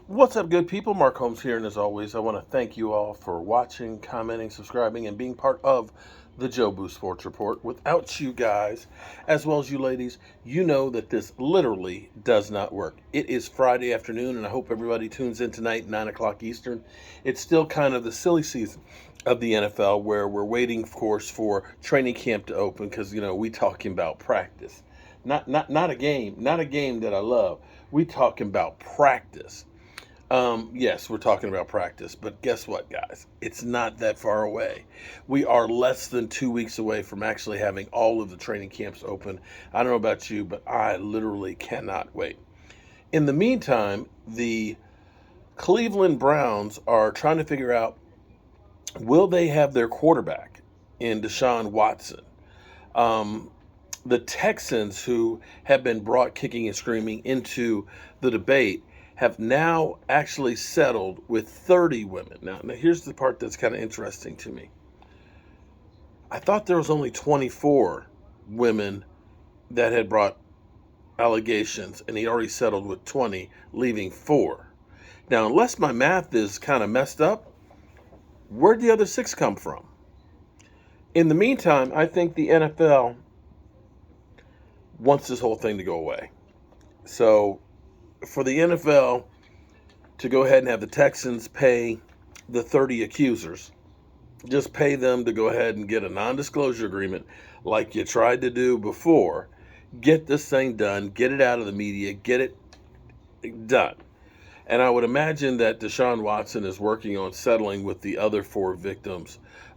What's up, good people? Mark Holmes here, and as always, I want to thank you all for watching, commenting, subscribing, and being part of the Joe Boo Sports Report. Without you guys, as well as you ladies, you know that this literally does not work. It is Friday afternoon, and I hope everybody tunes in tonight, 9 o'clock Eastern. It's still kind of the silly season of the NFL where we're waiting, of course, for training camp to open because, we talking about practice. Not a game, not a game that I love. We talking about practice. Yes, we're talking about practice, but guess what, guys? It's not that far away. We are less than 2 weeks away from actually having all of the training camps open. I don't know about you, but I literally cannot wait. In the meantime, the Cleveland Browns are trying to figure out, will they have their quarterback in DeShaun Watson? Um, the Texans, who have been brought kicking and screaming into the debate, have now actually settled with 30 women. Now here's the part that's kind of interesting to me. I thought there was only 24 women that had brought allegations, and he already settled with 20, leaving 4. Now, unless my math is kind of messed up, where'd the other 6 come from? In the meantime, I think the NFL wants this whole thing to go away. So for the NFL to go ahead and have the Texans pay the 30 accusers, just pay them to go ahead and get a non-disclosure agreement like you tried to do before, get this thing done, get it out of the media, get it done. And I would imagine that DeShaun Watson is working on settling with the other 4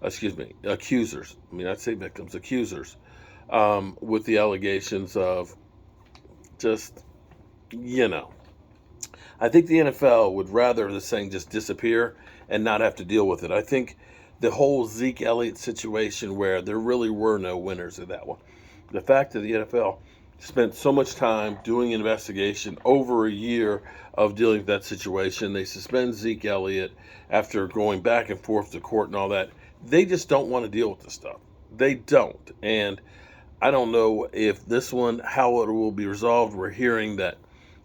accusers. I'd say victims, accusers, with the allegations of just, I think the NFL would rather this thing just disappear and not have to deal with it. I think the whole Zeke Elliott situation, where there really were no winners in that one, the fact that the NFL spent so much time doing an investigation, over a year of dealing with that situation, they suspend Zeke Elliott after going back and forth to court and all that. They just don't want to deal with this stuff. They don't. And I don't know if this one, how it will be resolved. We're hearing that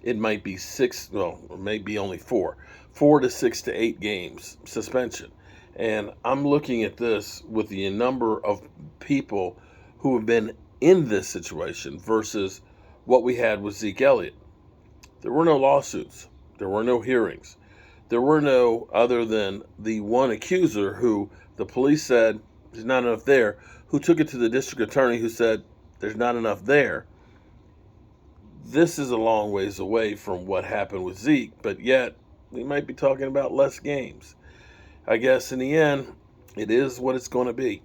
it might be 6, well, maybe only 4 to 6 to 8 games suspension. And I'm looking at this with the number of people who have been in this situation versus what we had with Zeke Elliott. There were no lawsuits. There were no hearings. There were no, other than the one accuser who the police said there's not enough there, who took it to the district attorney who said there's not enough there. This is a long ways away from what happened with Zeke, but yet we might be talking about less games. I guess in the end, it is what it's going to be.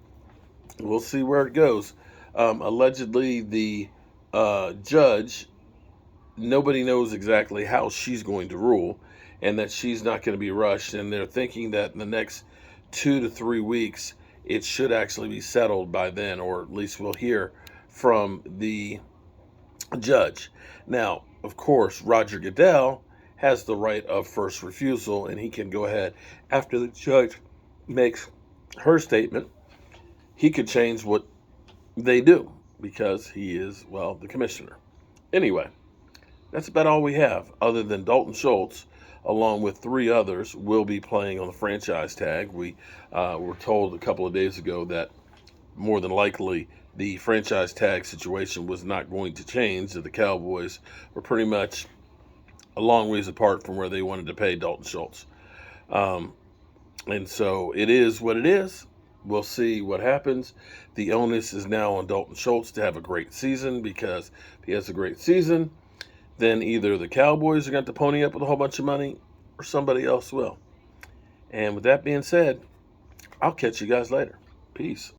We'll see where it goes. Allegedly, the judge, nobody knows exactly how she's going to rule, and that she's not going to be rushed. And they're thinking that in the next 2 to 3 weeks, it should actually be settled by then, or at least we'll hear from the judge. Now, of course, Roger Goodell has the right of first refusal, and he can go ahead after the judge makes her statement. He could change what they do because he is, well, the commissioner. Anyway, that's about all we have, other than Dalton Schultz, along with 3 others, will be playing on the franchise tag. We were told a couple of days ago that more than likely the franchise tag situation was not going to change, that the Cowboys were pretty much a long ways apart from where they wanted to pay Dalton Schultz. And so it is what it is. We'll see what happens. The onus is now on Dalton Schultz to have a great season, because if he has a great season, then either the Cowboys are going to pony up with a whole bunch of money or somebody else will. And with that being said, I'll catch you guys later. Peace.